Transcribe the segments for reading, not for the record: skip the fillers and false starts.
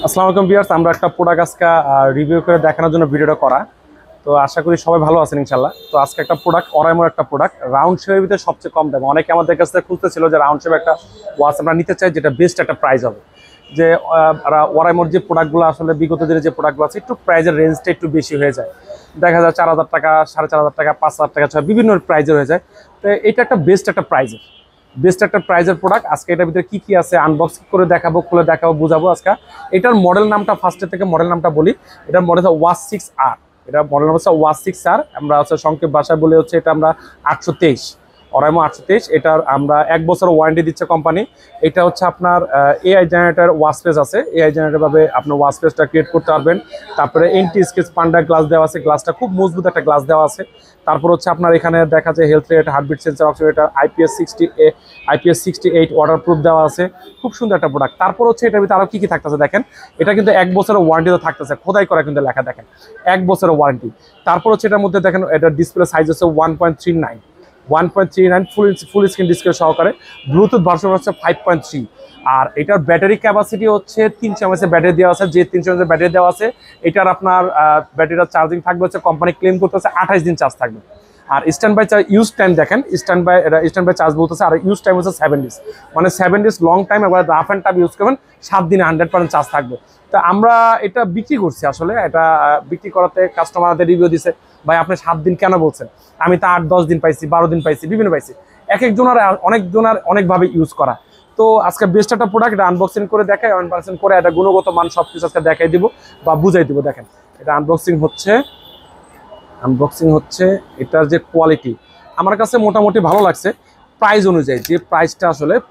আসসালামু আলাইকুম ভিউয়ার্স, আমরা একটা প্রোডাক্ট আজকে রিভিউ করে দেখানোর জন্য ভিডিওটা করা। তো আশা করি সবাই ভালো আছেন ইনশাল্লাহ। তো আজকে একটা প্রোডাক্ট, অরাইমোর একটা প্রোডাক্ট, রাউন্ড শেপের ভিতরে সবচেয়ে কম দাম। অনেকে আমাদের কাছ থেকে খুঁজতেছিল যে রাউন্ড শেপে একটা ওয়াচ আমরা নিতে চাই যেটা বেস্ট একটা প্রাইস হবে। যে অরাইমোর যে প্রোডাক্টগুলো আসলে বিগত দিনে যে প্রোডাক্টগুলো আছে একটু প্রাইসের রেঞ্জটা একটু বেশি হয়ে যায়, দেখা যায় 4,000 টাকা, 4,500 টাকা, 5,000 টাকা, বিভিন্ন প্রাইজের হয়ে যায়। তো এটা একটা বেস্ট একটা প্রাইজের প্রোডাক্ট। আজকে এটার ভিতরে কি কি আছে আনবক্স করে দেখাবো, খুলে দেখাবো, বুঝাবো আজকে। এটার মডেল নামটা ফার্স্টে থেকে মডেল নামটা বলি। এটার মডেল হচ্ছে ওয়াচ 6R। এটা মডেল নাম হচ্ছে ওয়াচ 6R। আমরা হচ্ছে সংক্ষেপ ভাষায় বলে হচ্ছে এটা আমরা 823 অরাইমো 823। এটার আমরা 1 বছর ওয়ারেন্টি দিচ্ছে কোম্পানি। এটা হচ্ছে আপনার এআই জেনারেটর ওয়াচ পেজ আছে, এআই জেনারেটর ভাবে আপনার ওয়াচ পেজটা ক্রিয়েট করতে পারবেন। তারপরে এন্টি স্কেচ পান্ডা গ্লাস দেওয়া আছে, গ্লাসটা খুব মজবুত একটা গ্লাস দেওয়া আছে। তারপর হচ্ছে আপনার এখানে দেখা যায় health rate, heartbeat sensor, oximeter, IPS68 waterproof দেওয়া আছে। খুব সুন্দর একটা প্রোডাক্ট। তারপর হচ্ছে এটার ভিতরে আরো কি কি থাকতেছে দেখেন। এটা কিন্তু 1 বছরের ওয়ারেন্টিতে থাকতেছে, খোদাই করা কিন্তু লেখা দেখেন 1 বছরের ওয়ারেন্টি। তারপর হচ্ছে এটার মধ্যে দেখেন এটা ডিসপ্লে সাইজ হচ্ছে 1.39 ফুল স্ক্রিন ডিসপ্লে সহকারে। ব্লুটুথ ভার্সন হচ্ছে 5.3। আর এটার ব্যাটারি ক্যাপাসিটি হচ্ছে 300 mAh ব্যাটারি দেওয়া আছে। যে 300 mAh ব্যাটারি দেওয়া আছে এটার আপনার ব্যাটারিটা চার্জিং থাকবে হচ্ছে, কোম্পানি ক্লেম করতেছে 28 দিন চার্জ থাকবে। আর স্ট্যান্ড বাই ইউজ টাইম দেখেন, স্ট্যান্ড বাই চার্জ বলতেছে, আর ইউজ টাইম হচ্ছে 7 ডেজ। মানে 7 ডেজ লং টাইম, একবার রাফ অ্যান্ড টাফ ইউজ করবেন 7 দিনে 100% চার্জ থাকবে। তো আমরা এটা বিক্রি করছি, আসলে এটা বিক্রি করাতে কাস্টমারদের রিভিউ দিছে, ভাই আপনি 7 দিন কেন বলছেন, আমি তো 8-10 দিন পাইছি, 12 দিন পাইছি, বিভিন্ন পাইছি। এক একজনের অনেকভাবে ইউজ করা। তো আজকে বেস্ট একটা প্রোডাক্ট, এটা আনবক্সিং করে দেখাই, আনবক্সিং করে এটা গুণগত মান সবকিছু আজকে দেখাই দিব বা বুঝাই দিব। দেখেন এটা আনবক্সিং হচ্ছে। এটার যে কোয়ালিটি আমার কাছে মোটামুটি ভালো লাগছে। প্রাইস অনুযায়ী, যে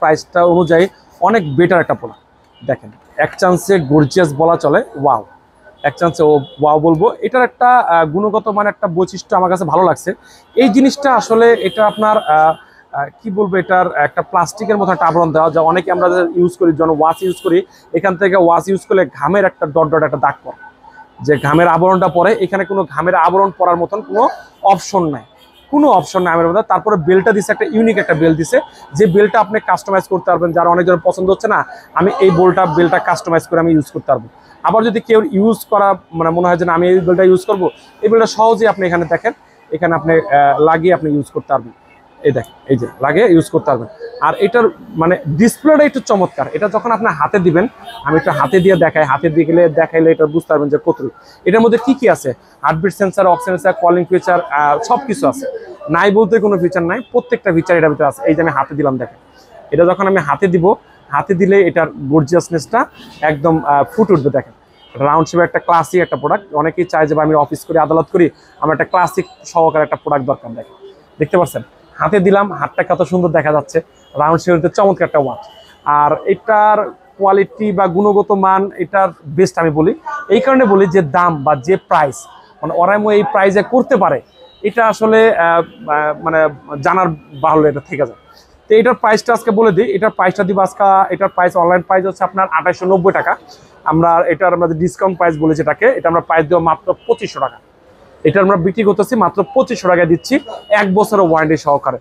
প্রাইসটা অনুযায়ী অনেক বেটার একটা প্রোডাক্ট। দেখেন এক চান্সে গর্জিয়াস বলা চলে, ওয়াও, এক চান্সে ওয়াও বলবো। এটার একটা গুণগত মান, একটা বৈশিষ্ট্য আমার কাছে ভালো লাগছে। এই জিনিসটা আসলে এটা আপনার কি বলবো, এটার একটা প্লাস্টিকের মতো একটা আবরণ দেওয়া, যা অনেকে আমরা ইউজ করি, যখন ওয়াচ ইউজ করি, এখান থেকে ওয়াচ ইউজ করলে ঘামের একটা ডট একটা দাগ পড়ে, যে ঘামের আবরণটা পরে, এখানে কোনো ঘামের আবরণ পড়ার মতন কোনো অপশন নাই আমের মধ্যে। তারপরে বেলটা দিছে, একটা ইউনিক একটা বেল দিছে, যে বেলটা আপনি কাস্টমাইজ করতে পারবেন। যারা অনেকজন পছন্দ হচ্ছে না, আমি এই বেলটা কাস্টমাইজ করে আমি ইউজ করতে পারবো। আবার যদি কেউ ইউজ করা মানে মনে হয় যে আমি এই বেলটা ইউজ করবো, এই বেলটা সহজেই আপনি এখানে দেখেন, এখানে আপনি লাগিয়ে আপনি ইউজ করতে পারবেন। এই দেখেন, এই যে লাগিয়ে ইউজ করতে পারবেন। আর এটার মানে ডিসপ্লেটা একটু চমৎকার। এটা যখন আপনি হাতে দিবেন, আমি একটু হাতে দিয়ে দেখাই, হাতে দিয়ে দেখাইলে এটা বুঝতে পারবেন যে কতটুকু। এটার মধ্যে কি কি আছে, heartbeat sensor, oxygen, calling feature, সব কিছু আছে। নাই বলতে কোনো ফিচার নাই, প্রত্যেকটা ফিচার এটার ভিতরে আছে। এই যে আমি হাতে দিলাম, দেখেন এটা যখন আমি হাতে দিব, হাতে দিলে এটার গর্জিয়াসনেসটা একদম ফুট উঠবে। দেখেন রাউন্ড শেপের একটা ক্লাসিক একটা প্রোডাক্ট। অনেকেই চায় যে আমি অফিস করি, আদালত করি, আমার একটা ক্লাসিক সহকারে একটা প্রোডাক্ট দরকার। দেখেন, দেখতে পাচ্ছেন হাতে দিলাম, হাতটা কত সুন্দর দেখা যাচ্ছে, রাউন্ড শেপের চমৎকার একটা ওয়াচ। আর এটার কোয়ালিটি বা গুণগত মান এটার বেস্ট আমি বলি। এই কারণে বলি যে দাম বা যে প্রাইস, মানে অরাইমো এই প্রাইসে করতে পারে, এটা আসলে মানে জানার বাহুল্য এটা থেকে যায়। তো এটার প্রাইসটা আজকে বলে দিই। এটার প্রাইসটা দিব আজকে, এটার প্রাইস অনলাইন প্রাইস হচ্ছে আপনার 2890 টাকা। আমরা ডিসকাউন্ট প্রাইস বলেছি এটাকে, এটা আমরা প্রাইস দেবো মাত্র 2500 টাকা। এটা আমরা বিক্রি করতেছি মাত্র 2500 টাকায় দিচ্ছি, 1 বছরের ওয়ারেন্টি সহকারে,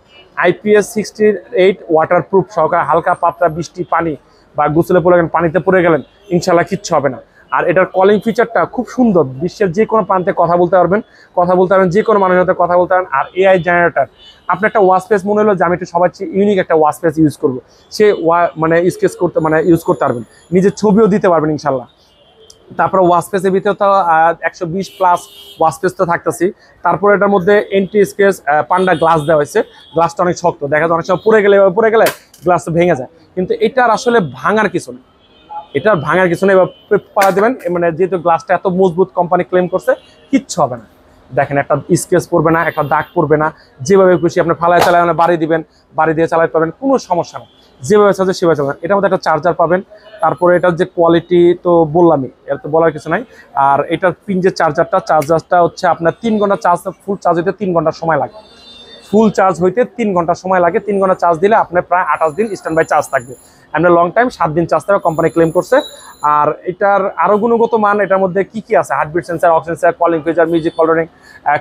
IPS68 ওয়াটারপ্রুফ সহকারে। হালকা পাতলা বৃষ্টি, পানি বা গোসলে পড়ে গেলেন, পানিতে পড়ে গেলেন, ইনশাল্লাহ কিচ্ছু হবে না। আর এটার কলিং ফিচারটা খুব সুন্দর, বিশ্বের যে কোনো প্রান্তে কথা বলতে পারবেন, যে কোনো মানুষের সাথে কথা বলতে পারবেন। আর এআই জেনারেটর, আপনি একটা ওয়াচ পেজ মনে হলো যে আমি একটু সবার চেয়ে ইউনিক একটা ওয়াচ পেজ ইউজ করবো, সে মানে স্কেচ করতে ইউজ করতে পারবেন, নিজের ছবিও দিতে পারবেন ইনশাল্লাহ। তারপরে ওয়াচপেসের ভিতরে তো 120+ ওয়াচপেস তো থাকতেছি। তারপরে এটার মধ্যে এন্টি স্কেচ পান্ডা গ্লাস দেওয়া হয়েছে। গ্লাসটা অনেক শক্ত, দেখা যায় অনেক সময় পড়ে গেলে গ্লাসটা ভেঙে যায়, কিন্তু এটার আসলে ভাঙার কিছু নেই। এবার পাড়া দেবেন, মানে যেহেতু গ্লাসটা এত মজবুত, কোম্পানি ক্লেম করছে কিচ্ছু হবে না। দেখেন একটা স্কেচ পড়বে না, একটা দাগ পড়বে না। যেভাবে খুশি আপনি ফালায় চালায় বাড়ি দিবেন, বাড়ি দিয়ে চালাতে পারবেন, কোনো সমস্যা নেই। যেভাবে চাচ্ছে সেভাবে চালাবেন। এটার মধ্যে একটা চার্জার পাবেন। তারপরে এটার যে কোয়ালিটি তো বললামই, এর তো বলার কিছু নাই। আর এটার পিন যে চার্জারটা হচ্ছে আপনার 3 ঘন্টা চার্জ, ফুল চার্জ হইতে 3 ঘন্টা সময় লাগে। 3 ঘন্টা সময় লাগে। 3 ঘন্টা চার্জ দিলে আপনার প্রায় 28 দিন স্ট্যান্ড বাই চার্জ থাকবে। আমরা লং টাইম 7 দিন চার্জ থাকবে, কোম্পানি ক্লেম করছে। আর এটার আরো গুণগত মান, এটার মধ্যে কি কি আছে, heartbeat sensor, oxygen, calling feature, music controlling,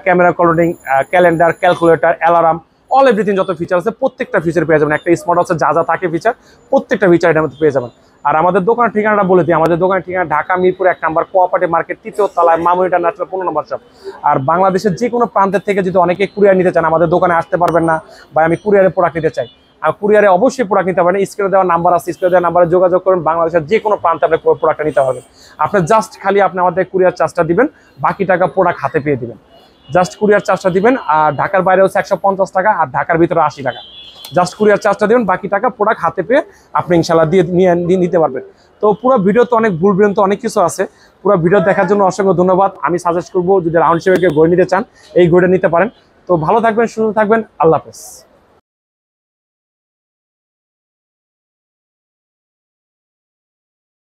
camera controlling, calendar, calculator, alarm, all everything যত ফিচার আছে প্রত্যেকটা ফিচার পেয়ে যাবেন। একটা স্মার্ট ওয়াচে যা যা থাকে ফিচার, প্রত্যেকটা ফিচার এটার মধ্যে পেয়ে যাবেন। আর আমাদের দোকানের ঠিকানাটা বলে দিই, আমাদের দোকানের ঠিকানা ঢাকা মিরপুর 1 নম্বর কোঅপারেটিভ মার্কেট 3য় তলায় মামুন ইন্টারন্যাশনাল 15 নম্বর শপ। আর বাংলাদেশের যে কোনো প্রান্তের থেকে যদি অনেকে কুরিয়ার নিতে চান, আমাদের দোকানে আসতে পারবেন না বা আমি কুরিয়ারে প্রোডাক্ট নিতে চাই, আর কুরিয়ারে অবশ্যই প্রোডাক্ট নিতে পারেন। স্ক্রিনে দেওয়া নাম্বার আছে, স্ক্রিনে দেওয়া নাম্বারে যোগাযোগ করুন। বাংলাদেশের যে কোনো প্রান্তে আপনি প্রোডাক্টটা নিতে হবে। আপনি জাস্ট খালি আপনি আমাদের কুরিয়ার চার্জটা দিবেন, বাকি টাকা প্রোডাক্ট হাতে পেয়ে দিবেন। জাস্ট কুরিয়ার চার্জটা দিবেন। আর ঢাকার বাইরে হচ্ছে 150 টাকা, আর ঢাকার ভিতরে 80 টাকা। জাস্ট কুরিয়ার চার্জটা দিবেন, বাকি টাকা প্রোডাক্ট হাতে পেয়ে আপনি ইনশাল্লাহ নিয়ে নিতে পারবেন। তো পুরো ভিডিওতে অনেক ভুল ভ্রান্ত অনেক কিছু আছে। পুরো ভিডিও দেখার জন্য অসংখ্য ধন্যবাদ। আমি সাজেস্ট করবো যদি রাউন্ড শেপের ঘড়ি নিতে চান, এই ঘড়িটা নিতে পারেন। তো ভালো থাকবেন, সুস্থ থাকবেন, আল্লাহ হাফেজ।